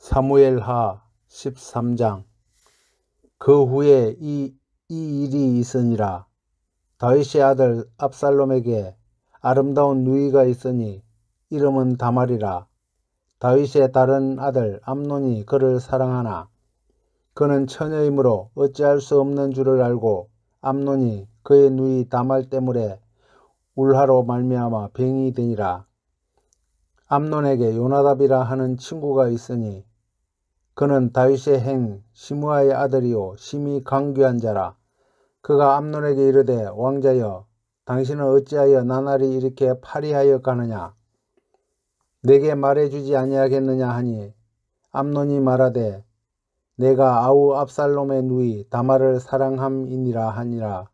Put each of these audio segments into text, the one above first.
사무엘하 13장. 그 후에 이 일이 있으니라. 다윗의 아들 압살롬에게 아름다운 누이가 있으니 이름은 다말이라. 다윗의 다른 아들 암논이 그를 사랑하나 그는 처녀이므로 어찌할 수 없는 줄을 알고 암논이 그의 누이 다말 때문에 울하로 말미암아 병이 되니라. 암논에게 요나답이라 하는 친구가 있으니 그는 다윗의 행 시므아의 아들이요 심히 강귀한 자라. 그가 암논에게 이르되 왕자여, 당신은 어찌하여 나날이 이렇게 파리하여 가느냐? 내게 말해주지 아니하겠느냐 하니 암논이 말하되 내가 아우 압살롬의 누이 다말을 사랑함이니라 하니라.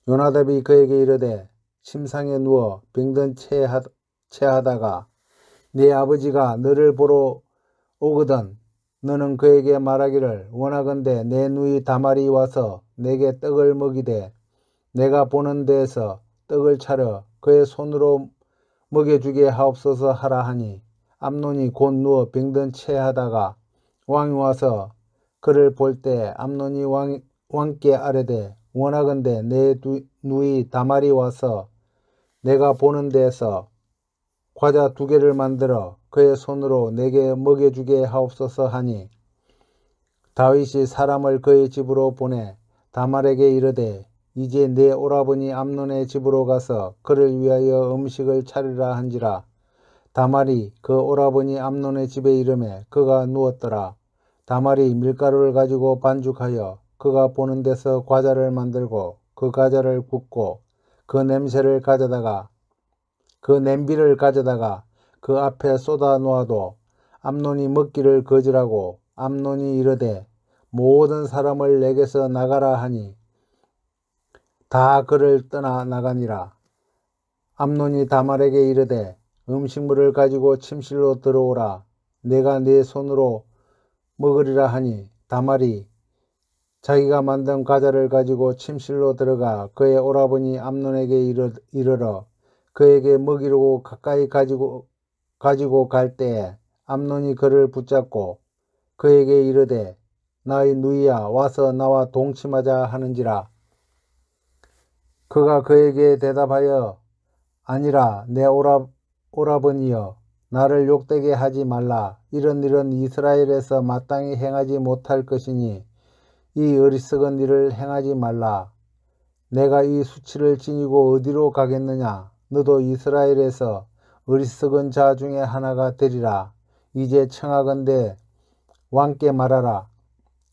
요나답이 그에게 이르되 침상에 누워 병든 체하다가 네 아버지가 너를 보러 오거든 너는 그에게 말하기를 원하건대 내 누이 다말이 와서 내게 떡을 먹이되 내가 보는 데에서 떡을 차려 그의 손으로 먹여주게 하옵소서 하라 하니 암논이 곧 누워 병든 체하다가 왕이 와서 그를 볼 때 암논이 왕께 아뢰되 원하건대 내 누이 다말이 와서 내가 보는 데에서 과자 2개를 만들어 그의 손으로 내게 먹여주게 하옵소서 하니 다윗이 사람을 그의 집으로 보내 다말에게 이르되 이제 내 오라버니 암논의 집으로 가서 그를 위하여 음식을 차리라 한지라. 다말이 그 오라버니 암논의 집에 이르매 그가 누웠더라. 다말이 밀가루를 가지고 반죽하여 그가 보는 데서 과자를 만들고 그 과자를 굽고 그 냄비를 가져다가 그 앞에 쏟아 놓아도 암논이 먹기를 거절하고 암논이 이르되 모든 사람을 내게서 나가라 하니 다 그를 떠나 나가니라. 암논이 다말에게 이르되 음식물을 가지고 침실로 들어오라. 내가 네 손으로 먹으리라 하니 다말이 자기가 만든 과자를 가지고 침실로 들어가 그의 오라버니 암논에게 이르러 그에게 먹이려고 가까이 가지고 갈 때에 암논이 그를 붙잡고 그에게 이르되 나의 누이야 와서 나와 동침하자 하는지라. 그가 그에게 대답하여 아니라 내 오라버니여 나를 욕되게 하지 말라. 이런 일은 이스라엘에서 마땅히 행하지 못할 것이니 이 어리석은 일을 행하지 말라. 내가 이 수치를 지니고 어디로 가겠느냐? 너도 이스라엘에서 어리석은 자 중에 하나가 되리라. 이제 청하건대 왕께 말하라.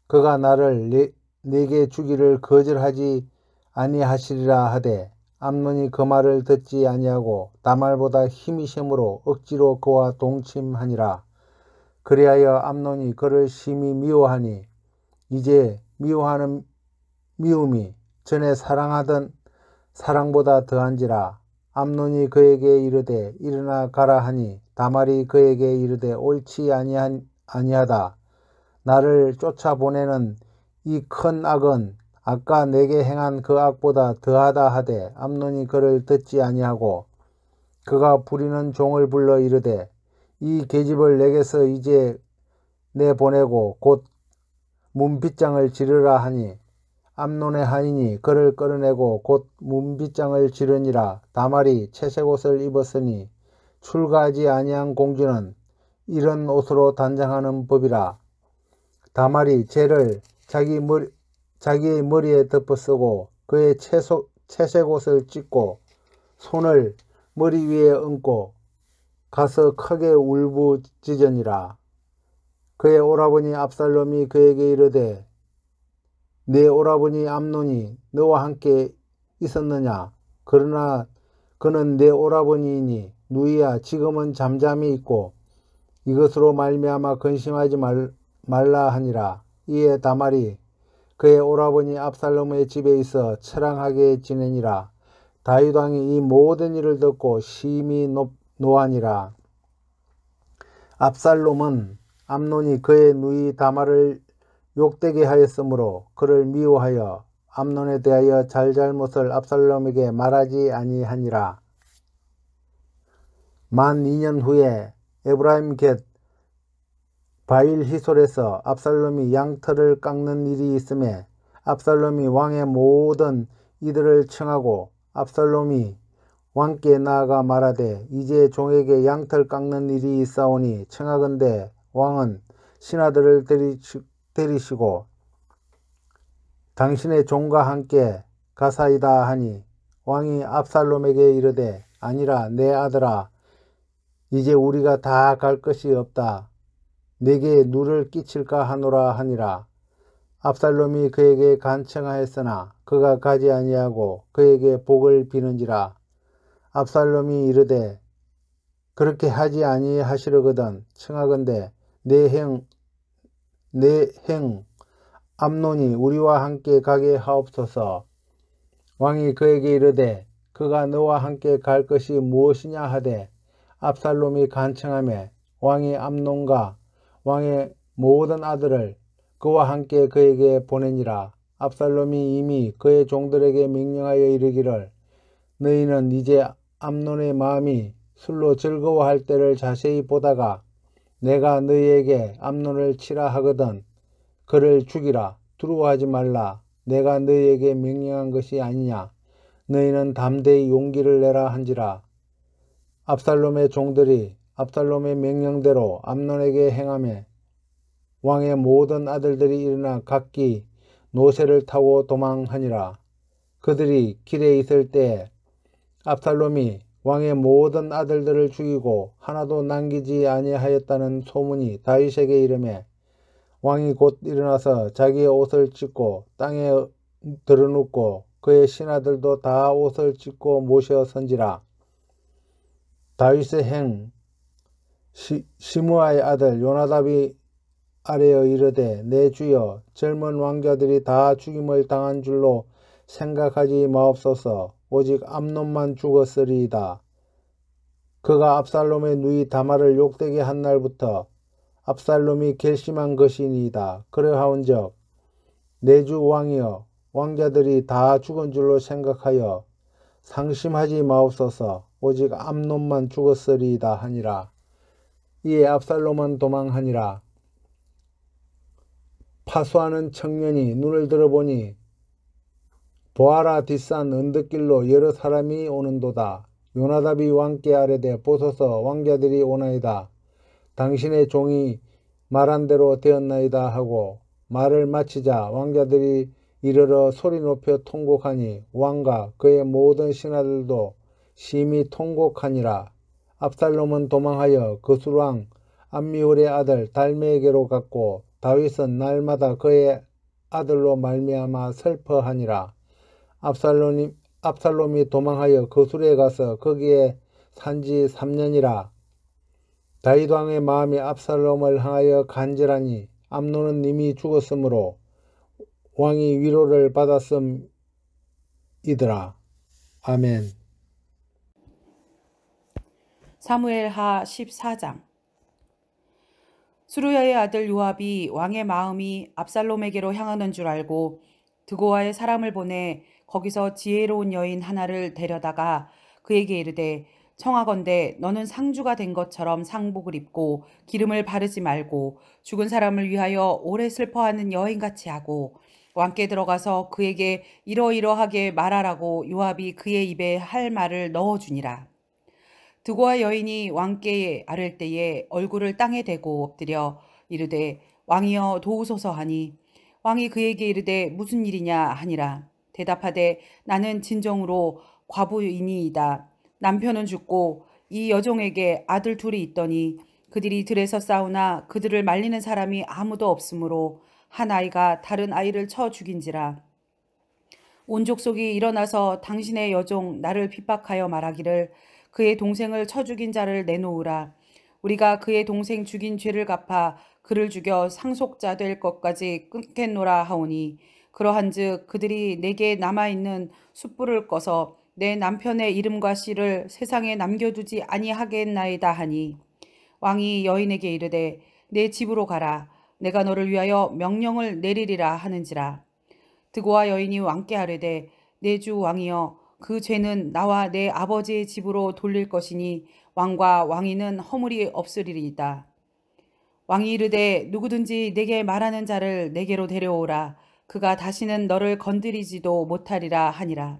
그가 나를 내게 주기를 거절하지 아니하시리라 하되 암논이 그 말을 듣지 아니하고 다말보다 힘이 sem으로 억지로 그와 동침하니라. 그리하여 암논이 그를 심히 미워하니 이제 미워하는 미움이 전에 사랑하던 사랑보다 더한지라. 암논이 그에게 이르되 일어나 가라 하니 다말이 그에게 이르되 옳지 아니하다. 나를 쫓아보내는 이 큰 악은 아까 내게 행한 그 악보다 더하다 하되 암논이 그를 듣지 아니하고 그가 부리는 종을 불러 이르되 이 계집을 내게서 이제 내보내고 곧 문빗장을 지르라 하니 암논의 하인이 그를 끌어내고 곧 문빗장을 지르니라. 다말이 채색 옷을 입었으니 출가하지 아니한 공주는 이런 옷으로 단장하는 법이라. 다말이 재를 자기의 머리에 덮어쓰고 그의 채색 옷을 찢고 손을 머리 위에 얹고 가서 크게 울부짖으니라. 그의 오라버니 압살롬이 그에게 이르되 내 오라버니 암논이 너와 함께 있었느냐? 그러나 그는 내 오라버니이니 누이야 지금은 잠잠히 있고 이것으로 말미암아 근심하지 말라 하니라. 이에 다말이 그의 오라버니 압살롬의 집에 있어 처량하게 지내니라. 다윗 왕이 이 모든 일을 듣고 심히 노하니라. 압살롬은 암논이 그의 누이 다말을 욕되게 하였으므로 그를 미워하여 암논에 대하여 잘잘못을 압살롬에게 말하지 아니하니라. 만 2년 후에 에브라임 겟 바일히솔에서 압살롬이 양털을 깎는 일이 있음에 압살롬이 왕의 모든 이들을 청하고 압살롬이 왕께 나아가 말하되 이제 종에게 양털 깎는 일이 있사오니 청하건대 왕은 신하들을 데리시고 당신의 종과 함께 가사이다 하니 왕이 압살롬에게 이르되 아니라 내 아들아 이제 우리가 다 갈 것이 없다. 내게 누를 끼칠까 하노라 하니라. 압살롬이 그에게 간청하였으나 그가 가지 아니하고 그에게 복을 비는지라. 압살롬이 이르되 그렇게 하지 아니하시려거든 청하건대 내 형 암논이 우리와 함께 가게 하옵소서. 왕이 그에게 이르되 그가 너와 함께 갈 것이 무엇이냐 하되 압살롬이 간청하매 왕이 암논과 왕의 모든 아들을 그와 함께 그에게 보내니라. 압살롬이 이미 그의 종들에게 명령하여 이르기를 너희는 이제 암논의 마음이 술로 즐거워할 때를 자세히 보다가 내가 너희에게 암논을 치라 하거든 그를 죽이라. 두려워하지 말라. 내가 너희에게 명령한 것이 아니냐. 너희는 담대히 용기를 내라 한지라. 압살롬의 종들이 압살롬의 명령대로 암논에게 행하며 왕의 모든 아들들이 일어나 각기 노새를 타고 도망하니라. 그들이 길에 있을 때 압살롬이 왕의 모든 아들들을 죽이고 하나도 남기지 아니하였다는 소문이 다윗에게 이르매 왕이 곧 일어나서 자기의 옷을 찢고 땅에 드러눕고 그의 신하들도 다 옷을 찢고 모셔 선지라. 다윗의 행 시므아의 아들 요나답이 아뢰어 이르되 내 주여 젊은 왕자들이 다 죽임을 당한 줄로 생각하지 마옵소서. 오직 암논만 죽었으리이다. 그가 압살롬의 누이 다말을 욕되게 한 날부터 압살롬이 결심한 것이니이다. 그러하온즉 내 주 왕이여 왕자들이 다 죽은 줄로 생각하여 상심하지 마옵소서. 오직 암논만 죽었으리이다 하니라. 이에 압살롬은 도망하니라. 파수하는 청년이 눈을 들어보니 보아라 뒷산 언덕길로 여러 사람이 오는도다. 요나답이 왕께 아뢰되 보소서 왕자들이 오나이다. 당신의 종이 말한 대로 되었나이다 하고 말을 마치자 왕자들이 이르러 소리 높여 통곡하니 왕과 그의 모든 신하들도 심히 통곡하니라. 압살롬은 도망하여 거술왕 암미홀의 아들 달메에게로 갔고 다윗은 날마다 그의 아들로 말미암아 슬퍼하니라. 압살롬이 도망하여 거술에 가서 거기에 산지 3년이라. 다윗 왕의 마음이 압살롬을 향하여 간절하니 암논은 이미 죽었으므로 왕이 위로를 받았음이더라. 아멘. 사무엘하 14장. 수루야의 아들 요압이 왕의 마음이 압살롬에게로 향하는 줄 알고 드고아의 사람을 보내 거기서 지혜로운 여인 하나를 데려다가 그에게 이르되 청하건대 너는 상주가 된 것처럼 상복을 입고 기름을 바르지 말고 죽은 사람을 위하여 오래 슬퍼하는 여인같이 하고 왕께 들어가서 그에게 이러이러하게 말하라고 요압이 그의 입에 할 말을 넣어주니라. 드고아 여인이 왕께 아랠 때에 얼굴을 땅에 대고 엎드려 이르되 왕이여 도우소서 하니 왕이 그에게 이르되 무슨 일이냐 하니라. 대답하되 나는 진정으로 과부이니이다. 남편은 죽고 이 여종에게 아들 둘이 있더니 그들이 들에서 싸우나 그들을 말리는 사람이 아무도 없으므로 한 아이가 다른 아이를 쳐 죽인지라. 온 족속이 일어나서 당신의 여종 나를 핍박하여 말하기를 그의 동생을 쳐 죽인 자를 내놓으라. 우리가 그의 동생 죽인 죄를 갚아 그를 죽여 상속자 될 것까지 끊겠노라 하오니 그러한즉 그들이 내게 남아있는 숯불을 꺼서 내 남편의 이름과 씨를 세상에 남겨두지 아니하겠나이다 하니 왕이 여인에게 이르되 내 집으로 가라. 내가 너를 위하여 명령을 내리리라 하는지라. 드고아 여인이 왕께 아뢰되 내 주 왕이여 그 죄는 나와 내 아버지의 집으로 돌릴 것이니 왕과 왕위는 허물이 없으리이다. 왕이 이르되 누구든지 내게 말하는 자를 내게로 데려오라. 그가 다시는 너를 건드리지도 못하리라 하니라.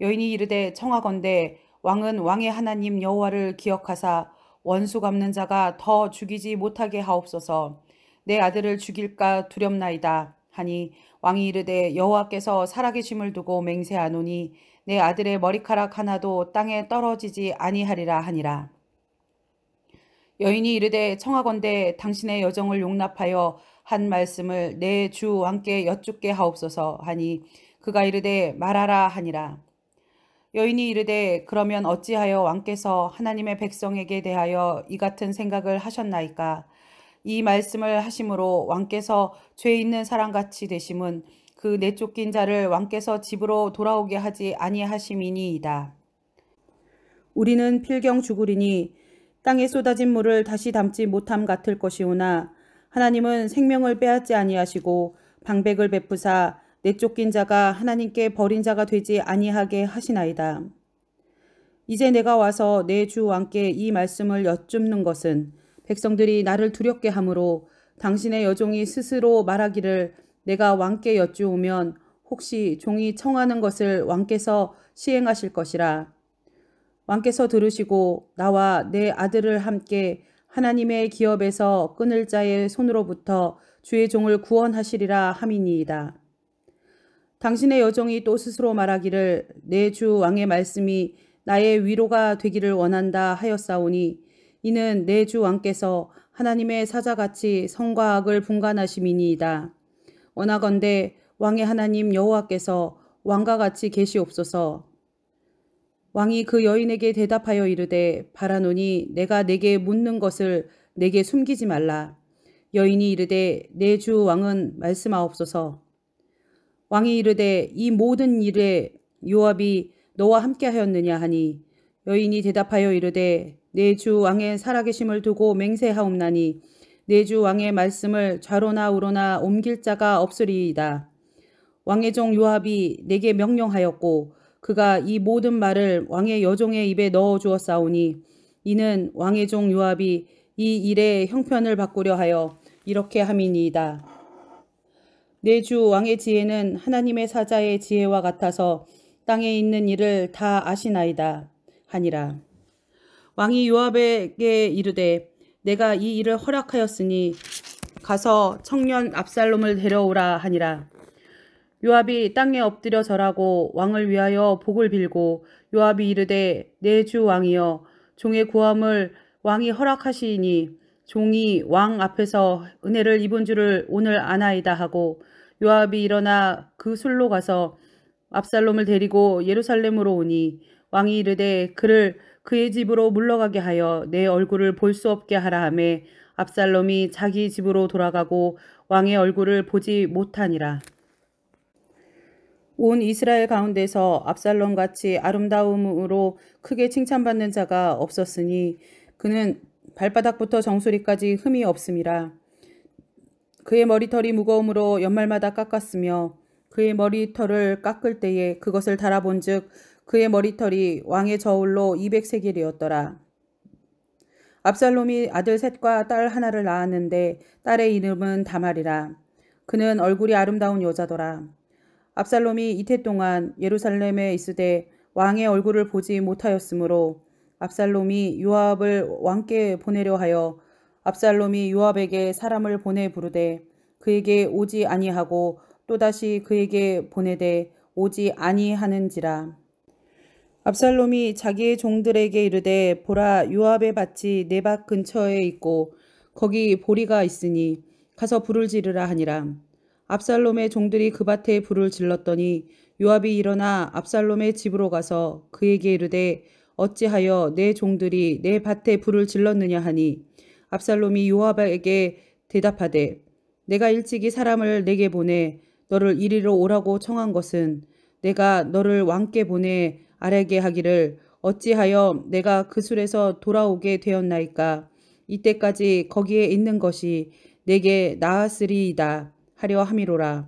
여인이 이르되 청하건대 왕은 왕의 하나님 여호와를 기억하사 원수 갚는 자가 더 죽이지 못하게 하옵소서. 내 아들을 죽일까 두렵나이다 하니 왕이 이르되 여호와께서 살아계심을 두고 맹세하노니 내 아들의 머리카락 하나도 땅에 떨어지지 아니하리라 하니라. 여인이 이르되 청하건대 당신의 여정을 용납하여 한 말씀을 내 주 왕께 여쭙게 하옵소서 하니 그가 이르되 말하라 하니라. 여인이 이르되 그러면 어찌하여 왕께서 하나님의 백성에게 대하여 이 같은 생각을 하셨나이까? 이 말씀을 하심으로 왕께서 죄 있는 사람같이 되심은 그 내쫓긴 자를 왕께서 집으로 돌아오게 하지 아니하심이니이다. 우리는 필경 죽으리니 땅에 쏟아진 물을 다시 담지 못함 같을 것이오나 하나님은 생명을 빼앗지 아니하시고 방백을 베푸사 내쫓긴 자가 하나님께 버린 자가 되지 아니하게 하시나이다. 이제 내가 와서 내 주 왕께 이 말씀을 여쭙는 것은 백성들이 나를 두렵게 하므로 당신의 여종이 스스로 말하기를 내가 왕께 여쭈오면 혹시 종이 청하는 것을 왕께서 시행하실 것이라. 왕께서 들으시고 나와 내 아들을 함께 하나님의 기업에서 끊을 자의 손으로부터 주의 종을 구원하시리라 함이니이다. 당신의 여종이 또 스스로 말하기를 내 주 왕의 말씀이 나의 위로가 되기를 원한다 하였사오니 이는 내 주 왕께서 하나님의 사자같이 성과 악을 분간하심이니이다. 원하건대 왕의 하나님 여호와께서 왕과 같이 계시옵소서. 왕이 그 여인에게 대답하여 이르되 바라노니 내가 내게 묻는 것을 내게 숨기지 말라. 여인이 이르되 내 주 왕은 말씀하옵소서. 왕이 이르되 이 모든 일에 요압이 너와 함께하였느냐 하니 여인이 대답하여 이르되 내 주 왕의 살아계심을 두고 맹세하옵나니 내 주 왕의 말씀을 좌로나 우로나 옮길 자가 없으리이다. 왕의 종 요압이 내게 명령하였고 그가 이 모든 말을 왕의 여종의 입에 넣어 주었사오니 이는 왕의 종 요압이 이 일의 형편을 바꾸려 하여 이렇게 함이니이다. 내 주 왕의 지혜는 하나님의 사자의 지혜와 같아서 땅에 있는 일을 다 아시나이다 하니라. 왕이 요압에게 이르되 내가 이 일을 허락하였으니 가서 청년 압살롬을 데려오라 하니라. 요압이 땅에 엎드려 절하고 왕을 위하여 복을 빌고 요압이 이르되 내 주 왕이여 종의 구함을 왕이 허락하시니 종이 왕 앞에서 은혜를 입은 줄을 오늘 아나이다 하고 요압이 일어나 그 술로 가서 압살롬을 데리고 예루살렘으로 오니 왕이 이르되 그를 그의 집으로 물러가게 하여 내 얼굴을 볼 수 없게 하라 하매 압살롬이 자기 집으로 돌아가고 왕의 얼굴을 보지 못하니라. 온 이스라엘 가운데서 압살롬같이 아름다움으로 크게 칭찬받는 자가 없었으니 그는 발바닥부터 정수리까지 흠이 없음이라. 그의 머리털이 무거움으로 연말마다 깎았으며 그의 머리털을 깎을 때에 그것을 달아본즉 그의 머리털이 왕의 저울로 200세겔이었더라. 압살롬이 아들 셋과 딸 하나를 낳았는데 딸의 이름은 다말이라. 그는 얼굴이 아름다운 여자더라. 압살롬이 이태 동안 예루살렘에 있으되 왕의 얼굴을 보지 못하였으므로 압살롬이 요압을 왕께 보내려 하여 압살롬이 요압에게 사람을 보내 부르되 그에게 오지 아니하고 또다시 그에게 보내되 오지 아니하는지라. 압살롬이 자기의 종들에게 이르되 보라 요압의 밭이 내 밭 근처에 있고 거기 보리가 있으니 가서 불을 지르라 하니라. 압살롬의 종들이 그 밭에 불을 질렀더니 요압이 일어나 압살롬의 집으로 가서 그에게 이르되 어찌하여 내 종들이 내 밭에 불을 질렀느냐 하니 압살롬이 요압에게 대답하되 내가 일찍이 사람을 내게 보내 너를 이리로 오라고 청한 것은 내가 너를 왕께 보내 아뢰게 하기를 어찌하여 내가 그 술에서 돌아오게 되었나이까. 이때까지 거기에 있는 것이 내게 나았으리이다 하려 함이로라.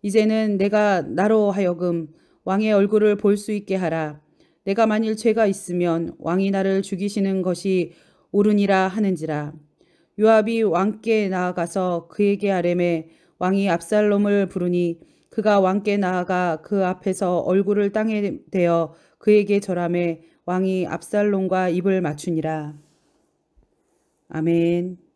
이제는 내가 나로 하여금 왕의 얼굴을 볼 수 있게 하라. 내가 만일 죄가 있으면 왕이 나를 죽이시는 것이 옳으니라 하는지라. 요압이 왕께 나아가서 그에게 아뢰매 왕이 압살롬을 부르니 그가 왕께 나아가 그 앞에서 얼굴을 땅에 대어 그에게 절하매 왕이 압살롬과 입을 맞추니라. 아멘.